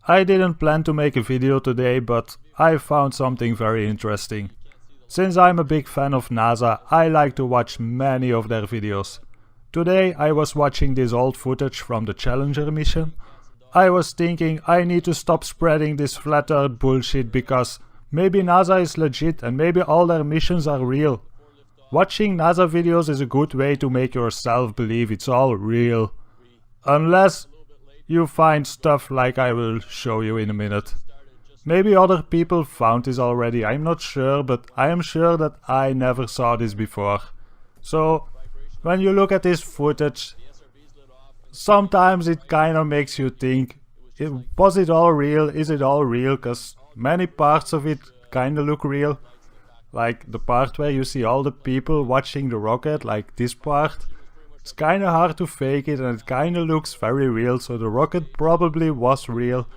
I didn't plan to make a video today, but I found something very interesting. Since I'm a big fan of NASA, I like to watch many of their videos. Today I was watching this old footage from the Challenger mission. I was thinking I need to stop spreading this flat earth bullshit because maybe NASA is legit and maybe all their missions are real. Watching NASA videos is a good way to make yourself believe it's all real. Unless you find stuff like I will show you in a minute. Maybe other people found this already, I'm not sure, but I am sure that I never saw this before. So, when you look at this footage, sometimes it kinda makes you think, was it all real? Is it all real? Cause many parts of it kinda look real. Like the part where you see all the people watching the rocket, like this part. It's kinda hard to fake it and it kinda looks very real, so the rocket probably was real.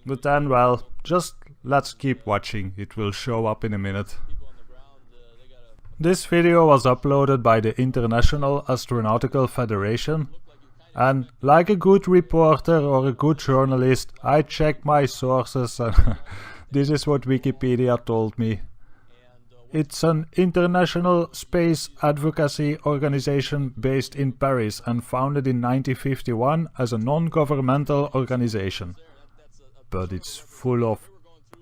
But then, well, just let's keep watching, it will show up in a minute. This video was uploaded by the International Astronautical Federation. And like a good reporter or a good journalist, I check my sources and this is what Wikipedia told me. It's an international space advocacy organization based in Paris and founded in 1951 as a non-governmental organization. But it's full of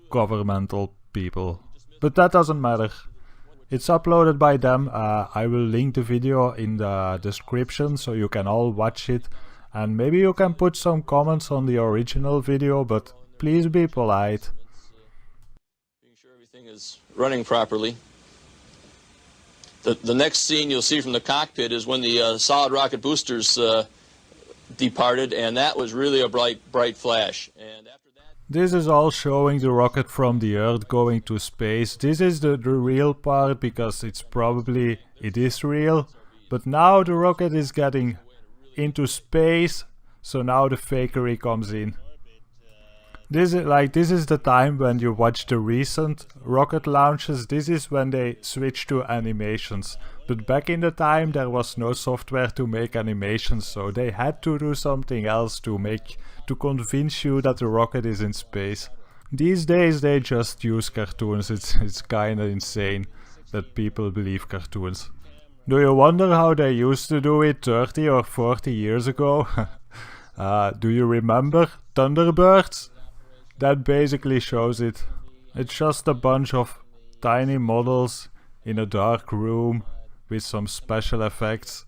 governmental people. But that doesn't matter. It's uploaded by them. I will link the video in the description so you can all watch it. And maybe you can put some comments on the original video, but please be polite. Making sure everything is running properly. The next scene you'll see from the cockpit is when the solid rocket boosters departed, and that was really a bright flash. And after that, this is all showing the rocket from the Earth going to space. This is the real part because it is real. But now the rocket is getting into space, so now the fakery comes in. This is the time when you watch the recent rocket launches. This is when they switch to animations. But back in the time there was no software to make animations, so they had to do something else to convince you that the rocket is in space. These days they just use cartoons. It's kinda insane that people believe cartoons. Do you wonder how they used to do it 30 or 40 years ago? Do you remember Thunderbirds? That basically shows it. It's just a bunch of tiny models in a dark room with some special effects.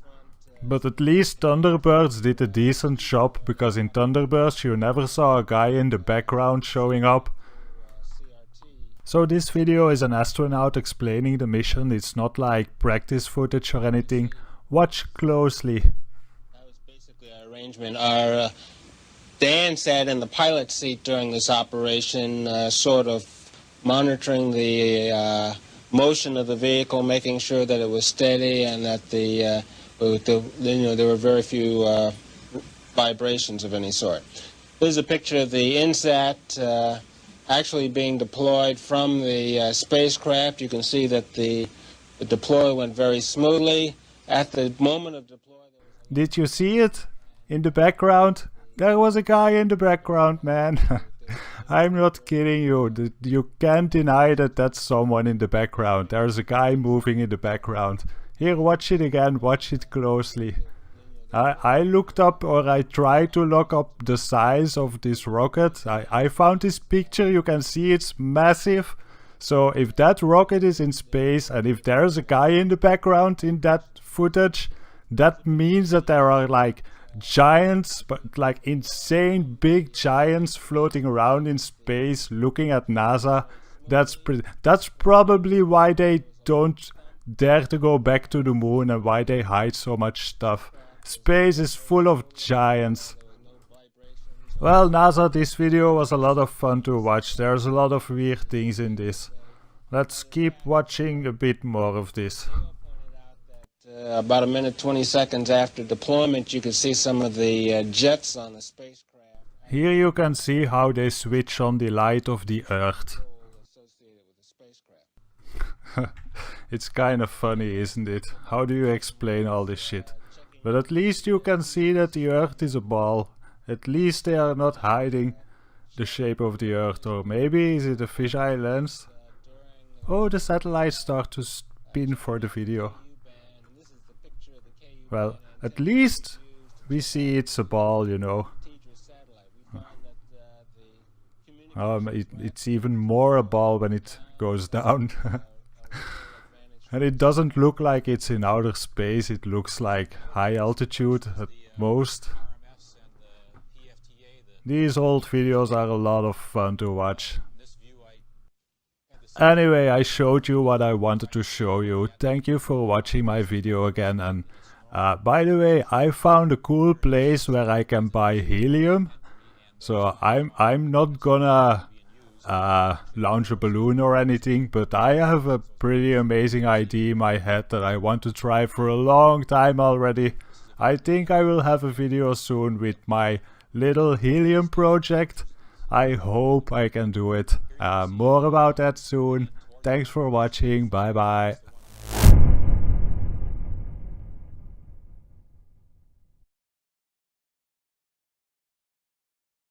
But at least Thunderbirds did a decent job, because in Thunderbirds you never saw a guy in the background showing up. So this video is an astronaut explaining the mission. It's not like practice footage or anything. Watch closely. That was basically our arrangement. Dan sat in the pilot's seat during this operation, sort of monitoring the motion of the vehicle, making sure that it was steady and that there were very few vibrations of any sort. This is a picture of the INSAT actually being deployed from the spacecraft. You can see that the deploy went very smoothly. At the moment of deploy... Did you see it? In the background? There was a guy in the background, man. I'm not kidding you. You can't deny that that's someone in the background. There's a guy moving in the background. Here, watch it again. Watch it closely. I looked up, or I tried to look up the size of this rocket. I found this picture. You can see it's massive. So if that rocket is in space and if there's a guy in the background in that footage, that means that there are like giants, but like insane big giants floating around in space looking at NASA. That's probably why they don't dare to go back to the moon and why they hide so much stuff. Space is full of giants. Well, NASA, this video was a lot of fun to watch. There's a lot of weird things in this. Let's keep watching a bit more of this. About a minute 20 seconds after deployment, you can see some of the jets on the spacecraft. Here you can see how they switch on the light of the Earth. It's kind of funny, isn't it? How do you explain all this shit? But at least you can see that the Earth is a ball. At least they are not hiding the shape of the Earth, or maybe is it a fisheye lens? Oh, the satellites start to spin for the video. Well, at least we see it's a ball, you know. It's even more a ball when it goes down. And it doesn't look like it's in outer space, it looks like high altitude at most. These old videos are a lot of fun to watch. Anyway, I showed you what I wanted to show you. Thank you for watching my video again. And by the way, I found a cool place where I can buy helium. So I'm not gonna launch a balloon or anything, but I have a pretty amazing idea in my head that I want to try for a long time already. I think I will have a video soon with my little helium project. I hope I can do it. More about that soon. Thanks for watching. Bye bye.